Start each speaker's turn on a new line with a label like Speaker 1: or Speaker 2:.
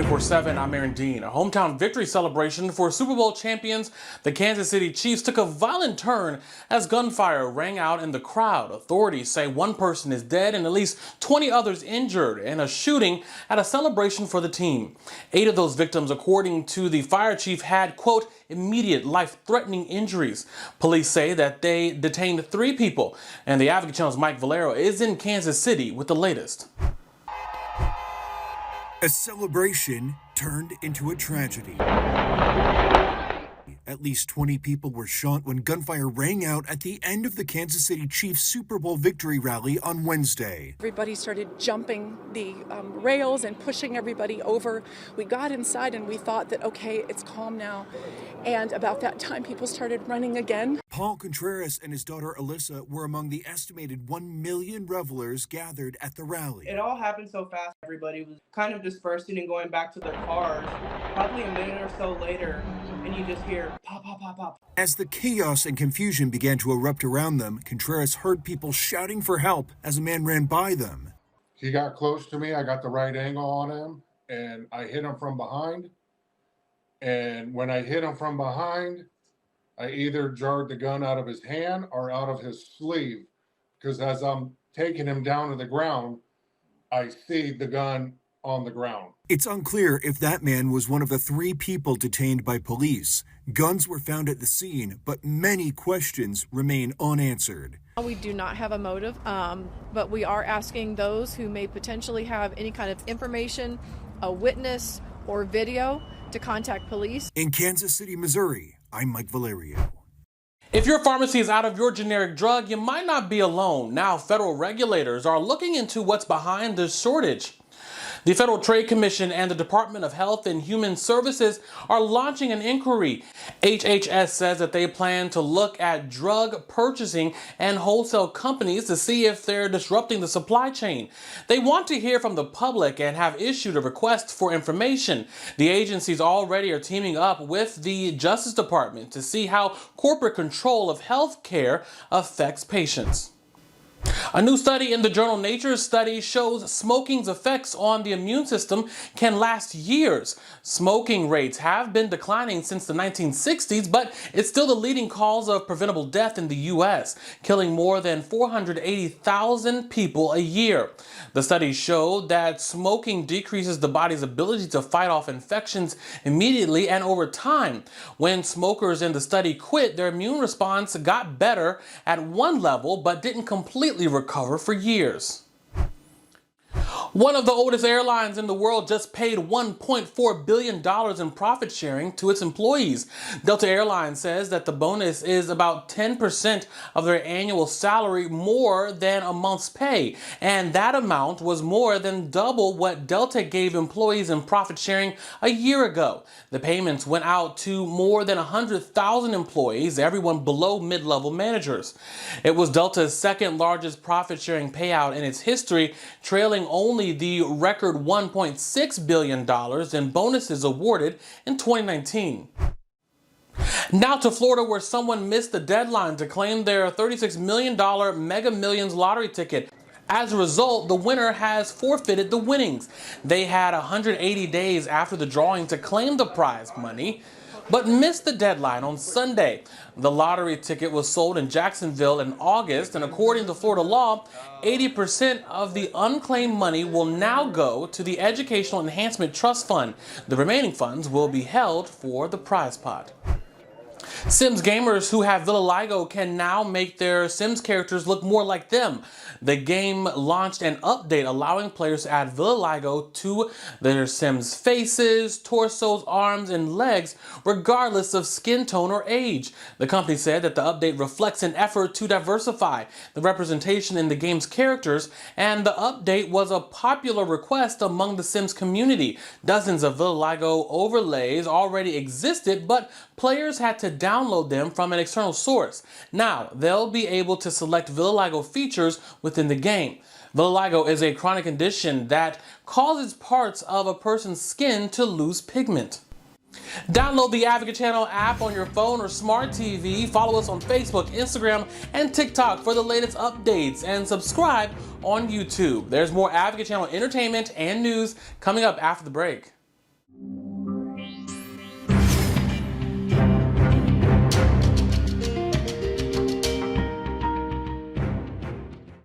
Speaker 1: 24/7, I'm Aaron Dean. A hometown victory celebration for Super Bowl champions, the Kansas City Chiefs, took a violent turn as gunfire rang out in the crowd. Authorities say one person is dead and at least 20 others injured in a shooting at a celebration for the team. 8 of those victims, according to the fire chief, had, quote, immediate life-threatening injuries. Police say that they detained 3 people, and the Advocate Channel's Mike Valero is in Kansas City with the latest.
Speaker 2: A celebration turned into a tragedy. At least 20 people were shot when gunfire rang out at the end of the Kansas City Chiefs Super Bowl victory rally on Wednesday.
Speaker 3: Everybody started jumping the rails and pushing everybody over. We got inside and we thought that, okay, it's calm now. And about that time, people started running again.
Speaker 2: Paul Contreras and his daughter Alyssa were among the estimated 1 million revelers gathered at the rally.
Speaker 4: It all happened so fast. Everybody was kind of dispersing and going back to their cars. Probably a minute or so later, and you just hear pop, pop, pop, pop.
Speaker 2: As the chaos and confusion began to erupt around them, Contreras heard people shouting for help as a man ran by them.
Speaker 5: He got close to me. I got the right angle on him, and I hit him from behind. And when I hit him from behind, I either jarred the gun out of his hand or out of his sleeve, because as I'm taking him down to the ground, I see the gun on the ground.
Speaker 2: It's unclear if that man was one of the 3 people detained by police. Guns were found at the scene, but many questions remain unanswered.
Speaker 6: We do not have a motive, but we are asking those who may potentially have any kind of information, a witness, or video to contact police.
Speaker 2: In Kansas City, Missouri, I'm Mike Valerio.
Speaker 1: If your pharmacy is out of your generic drug, you might not be alone. Now, federal regulators are looking into what's behind this shortage. The Federal Trade Commission and the Department of Health and Human Services are launching an inquiry. HHS says that they plan to look at drug purchasing and wholesale companies to see if they're disrupting the supply chain. They want to hear from the public and have issued a request for information. The agencies already are teaming up with the Justice Department to see how corporate control of health care affects patients. A new study in the journal Nature Studies shows smoking's effects on the immune system can last years. Smoking rates have been declining since the 1960s, but it's still the leading cause of preventable death in the U.S., killing more than 480,000 people a year. The study showed that smoking decreases the body's ability to fight off infections immediately and over time. When smokers in the study quit, their immune response got better at one level, but didn't completely recover for years. One of the oldest airlines in the world just paid $1.4 billion in profit sharing to its employees. Delta Airlines says that the bonus is about 10% of their annual salary, more than a month's pay. And that amount was more than double what Delta gave employees in profit sharing a year ago. The payments went out to more than 100,000 employees, everyone below mid-level managers. It was Delta's second largest profit sharing payout in its history, trailing only the record $1.6 billion in bonuses awarded in 2019. Now to Florida, where someone missed the deadline to claim their $36 million Mega Millions lottery ticket. As a result, the winner has forfeited the winnings. They had 180 days after the drawing to claim the prize money, but missed the deadline on Sunday. The lottery ticket was sold in Jacksonville in August, and according to Florida law, 80% of the unclaimed money will now go to the Educational Enhancement Trust Fund. The remaining funds will be held for the prize pot. Sims gamers who have Vitiligo can now make their Sims characters look more like them. The game launched an update allowing players to add vitiligo to their Sims faces, torsos, arms, and legs, regardless of skin tone or age. The company said that the update reflects an effort to diversify the representation in the game's characters, and the update was a popular request among the Sims community. Dozens of vitiligo overlays already existed, but players had to download them from an external source. Now, they'll be able to select vitiligo features within the game. Vitiligo is a chronic condition that causes parts of a person's skin to lose pigment. Download the Advocate Channel app on your phone or smart TV. Follow us on Facebook, Instagram, and TikTok for the latest updates, and subscribe on YouTube. There's more Advocate Channel entertainment and news coming up after the break.